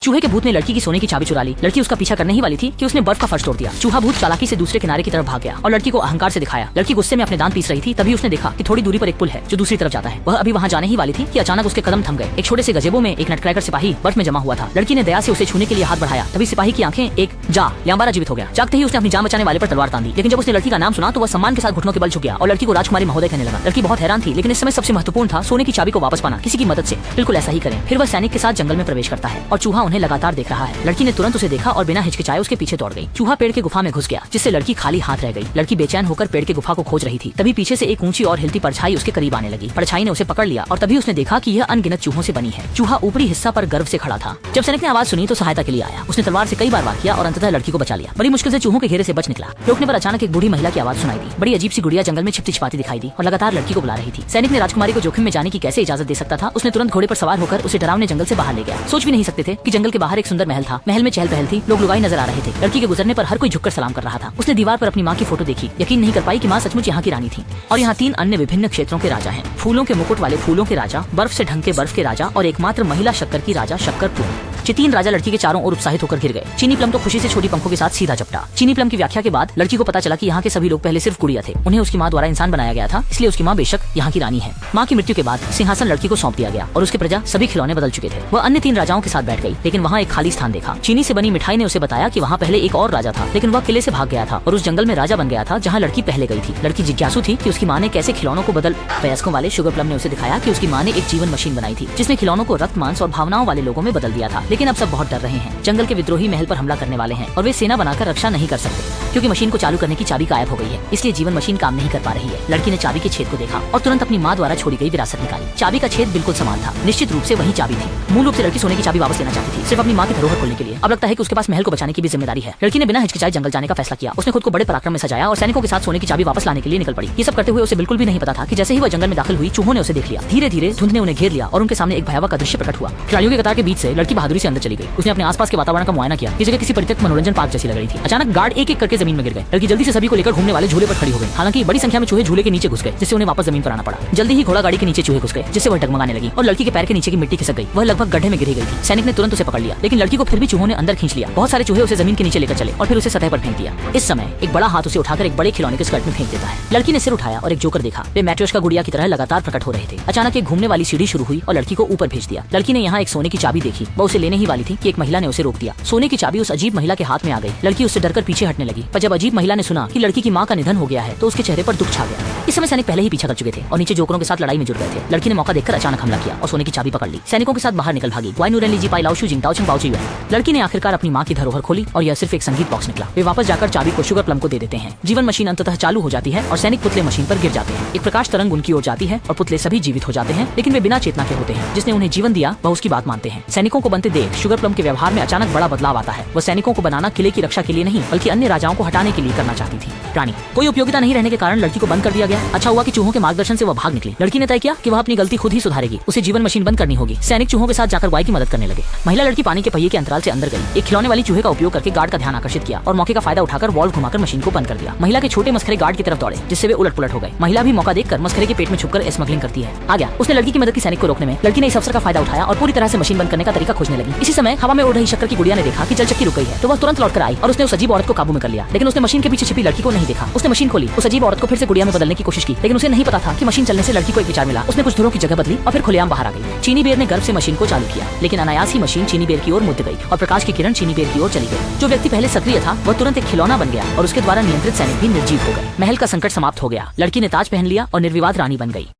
चूहे के भूत ने लड़की की सोने की चाबी चुरा ली। लड़की उसका पीछा करने ही वाली थी कि उसने बर्फ का फर्श तोड़ दिया। चूहा भूत चालाकी से दूसरे किनारे की तरफ भाग गया और लड़की को अहंकार से दिखाया। लड़की गुस्से में अपने दांत पीस रही थी, तभी उसने देखा कि थोड़ी दूरी पर एक पुल है जो दूसरी तरफ जाता है। वह अभी वहाँ जाने ही वाली थी कि अचानक उसके कदम थम गए। एक छोटे से गजेबो में एक नटक्रैकर सिपाही बर्फ में जमा हुआ था। लड़की ने दया से उसे छूने के लिए हाथ बढ़ाया, तभी सिपाही की आंखें एक ल्यांबारा जीवित हो गया। जागते ही उसने अपनी जान बचाने वाले पर तलवार तान दी, लेकिन जब उसने लड़की का नाम सुना तो वह सम्मान के साथ घुटनों के बल झुक गया और लड़की को राजकुमारी महोदय कहने लगा। लड़की बहुत हैरान थी, लेकिन इस समय सबसे महत्वपूर्ण था सोने की चाबी को वापस पाना किसी की मदद से। बिल्कुल ऐसा ही करें। फिर वह सैनिक के साथ जंगल में प्रवेश करता है और चूहा उन्हें लगातार देख रहा है। लड़की ने तुरंत उसे देखा और बिना हिचकिचाए उसके पीछे दौड़ गई। चूहा पेड़ के गुफा में घुस गया, जिससे लड़की खाली हाथ रह गई। लड़की बेचैन होकर पेड़ के गुफा को खोज रही थी, तभी पीछे से एक ऊंची और हिलती परछाई उसके करीब आने लगी। परछाई ने उसे पकड़ लिया और तभी उसने देखा कि यह अनगिनत चूहों से बनी है। चूहा ऊपरी हिस्सा पर गर्व से खड़ा था। जब सैनिक ने आवाज सुनी तो सहायता के लिए आया। उसने तलवार से कई बार वार किया और अंततः लड़की को बचा लिया। बड़ी मुश्किल से चूहों के घेरे से बच निकला। रोकने पर अचानक एक बूढ़ी महिला की आवाज सुनाई दी। बड़ी अजीब सी गुड़िया जंगल में छिपती छिपाती दिखाई दी और लगातार लड़की को बुला रही थी। सैनिक ने राजकुमारी को जोखिम में जाने की कैसे इजाजत दे सकता था। उसने तुरंत घोड़े पर सवार होकर उसे डरावने जंगल से बाहर ले गया। सोच भी नहीं सकते थे कि जंगल के बाहर एक सुंदर महल था। महल में चहल पहल थी, लोग लुगाई नजर आ रहे थे। लड़की के गुजरने पर हर कोई झुककर सलाम कर रहा था। उसने दीवार पर अपनी माँ की फोटो देखी, यकीन नहीं कर पाई कि माँ सचमुच यहाँ की रानी थी। और यहाँ 3 अन्य विभिन्न क्षेत्रों के राजा हैं। फूलों के मुकुट वाले फूलों के राजा, बर्फ से ढंके बर्फ के राजा और एकमात्र महिला शक्कर की राजा शक्करपुर। ये 3 राजा लड़की के चारों ओर उत्साहित होकर गिर गए। चीनी प्लम तो खुशी से छोटी पंखों के साथ सीधा चपटा। चीनी प्लम की व्याख्या के बाद लड़की को पता चला कि यहाँ के सभी लोग पहले सिर्फ गुड़िया थे। उन्हें उसकी माँ द्वारा इंसान बनाया गया था, इसलिए उसकी माँ बेशक यहाँ की रानी है। माँ की मृत्यु के बाद सिंहासन लड़की को सौंप दिया गया और उसके प्रजा सभी खिलौने बदल चुके थे। वह अन्य 3 राजाओं के साथ बैठ गई, लेकिन वहाँ एक खाली स्थान देखा। चीनी से बनी मिठाई ने उसे बताया कि वहाँ पहले एक और राजा था, लेकिन वह किले से भाग गया था और उस जंगल में राजा बन गया था जहाँ लड़की पहले गई थी। लड़की जिज्ञासु थी कि उसकी माँ ने कैसे खिलौनों को बदल। वयस्कों वाले शुगर प्लम ने उसे दिखाया कि उसकी माँ ने एक जीवन मशीन बनाई थी, जिसने खिलौनों को रक्त, मांस और भावनाओं वाले लोगों में बदल दिया था। लेकिन अब सब बहुत डर रहे हैं। जंगल के विद्रोही महल पर हमला करने वाले हैं और वे सेना बनाकर रक्षा नहीं कर सकते क्योंकि मशीन को चालू करने की चाबी गायब हो गई है। इसलिए जीवन मशीन काम नहीं कर पा रही है। लड़की ने चाबी के छेद को देखा और तुरंत अपनी माँ द्वारा छोड़ी गई विरासत निकाली। चाबी का छेद बिल्कुल समान था, निश्चित रूप से वही चाबी थी। मूल रूप से लड़की सोने की चाबी वापस लेना चाहती थी, सिर्फ अपनी माँ की धरोहर खोलने के लिए। अब लगता है कि उसके पास महल को बचाने की भी जिम्मेदारी है। लड़की ने बिना हिचकिचाए जंगल जाने का फैसला किया। उसने खुद को बड़े पराक्रम में सजाया और सैनिकों के साथ सोने की चाबी वापस लाने के लिए निकल पड़ी। ये सब करते हुए उसे बिल्कुल भी नहीं पता था कि जैसे ही वह जंगल में दाखिल हुई, चूहों ने उसे देख लिया। धीरे धीरे धुंध ने उन्हें घेर लिया और उनके सामने एक भयावह दृश्य प्रकट हुआ। खिलाड़ियों के कतार के बीच से लड़की बहादुरी से अंदर चली गई। उसने अपने आसपास के वातावरण का मुआयना किया। ये जगह किसी परित्यक्त मनोरंजन पार्क जैसी लग रही थी। अचानक गार्ड एक एक करके जमीन में गिर गए। लड़की जल्दी से सभी को लेकर घूमने वाले झूले पर खड़ी हो गई। हालांकि बड़ी संख्या में चूहे झूले के नीचे घुस गए, जिससे उन्हें वापस जमीन पर आना पड़ा। जल्दी ही घोड़ा गाड़ी के नीचे चूहे घुस गए, जिससे वह डगमगाने लगी और लड़की के पैर के नीचे की मिट्टी खिसक गई। वह लगभग गड्ढे में गिरी गई थी। सैनिक ने तुरंत उसे पकड़ लिया, लेकिन लड़की को फिर भी चूहों ने अंदर खींच लिया। बहुत सारे चूहे उसे जमीन के नीचे लेकर चले और फिर उसे सतह पर फेंक दिया। इस समय एक बड़ा हाथ उसे उठाकर एक बड़े खिलौने के स्कर्ट में फेंक देता है। लड़की ने सिर उठाया और एक जोकर देखा। वे मैट्रियोश का गुड़िया की तरह लगातार प्रकट हो रहे थे। अचानक एक घूमने वाली सीढ़ी शुरू हुई और लड़की को ऊपर भेज दिया। लड़की ने यहाँ एक सोने की चाबी देखी। वह उसे लेने ही वाली थी कि एक महिला ने उसे रोक दिया। सोने की चाबी उस अजीब महिला के हाथ में आ गई। लड़की उससे डरकर पीछे हटने लगी, पर जब अजीब महिला ने सुना कि लड़की की माँ का निधन हो गया है तो उसके चेहरे पर दुख छा गया। इस समय सैनिक पहले ही पीछा कर चुके थे और नीचे जोकरों के साथ लड़ाई में जुट गए थे। लड़की ने मौका देखकर अचानक हमला किया और सोने की चाबी पकड़ ली। सैनिकों के साथ बाहर निकल भागी। लड़की ने आखिरकार अपनी माँ की धरोहर खोली और यह सिर्फ एक संगीत बॉक्स निकला। वे वापस जाकर चाबी को शुगर प्लम को दे देते हैं। जीवन मशीन अंततः चालू हो जाती है और सैनिक पुतले मशीन पर गिर जाते हैं। एक प्रकाश तरंग उनकी ओर जाती है और पुतले सभी जीवित हो जाते हैं, लेकिन वे बिना चेतना के होते हैं। जिसने उन्हें जीवन दिया वह उसकी बात मानते हैं। सैनिकों को बनते देख शुगर प्लम के व्यवहार में अचानक बड़ा बदलाव आता है। वह सैनिकों को बनाना किले की रक्षा के लिए नहीं, बल्कि अन्य राजाओं को हटाने के लिए करना चाहती थी। रानी कोई उपयोगिता नहीं रहने के कारण लड़की को बंद कर दिया गया। अच्छा हुआ कि चूहों के मार्गदर्शन से वह भाग निकली। लड़की ने तय किया कि वह अपनी गलती खुद ही सुधारेगी। उसे जीवन मशीन बंद करनी होगी। सैनिक चूहों के साथ जाकर वाई की मदद करने लगे। महिला लड़की पानी के पहिए के अंतराल से अंदर गई। एक खिलौने वाली चूहे का उपयोग करके गार्ड का ध्यान आकर्षित किया और मौके का फायदा उठाकर वॉल्व घुमाकर मशीन को बंद कर दिया। महिला के छोटे मस्खरे गार्ड की तरफ दौड़े, जिससे वे उलट पुलट हो गए। महिला भी मौका देखकर मस्खरे के पेट में छुपकर स्मगलिंग करती है। आ गया। उसने लड़की की मदद की सैनिक को रोकने में। लड़की ने इस अवसर का फायदा उठाया और पूरी तरह से मशीन बंद करने का तरीका खोजने लगी। इसी समय हवा में उड़ रही शक्कर की गुड़िया ने देखा कि जलचक्की रुक गई है, तो वह तुरंत लौटकर आई और उसने उस अजीब औरत को काबू में कर लिया। लेकिन उसने मशीन के पीछे छिपी लड़की को नहीं देखा। उसने मशीन खोली, उस अजीब औरत को फिर से गुड़िया में बदलने की कोशिश की, लेकिन उसे नहीं पता था कि मशीन चलने से लड़की को एक विचार मिला। उसने कुछ धुरों की जगह बदली और फिर खुलेआम बाहर आ गई। चीनी बेर ने गर्व से मशीन को चालू किया, लेकिन अनायास ही मशीन चीनी बेर की ओर मुड़ गई और प्रकाश की किरण चीनी बेर की ओर चली गई। जो व्यक्ति पहले सक्रिय था वह तुरंत एक खिलौना बन गया और उसके द्वारा नियंत्रित सैनिक भी निर्जीव हो गए। महल का संकट समाप्त हो गया। लड़की ने ताज पहन लिया और निर्विवाद रानी बन गई।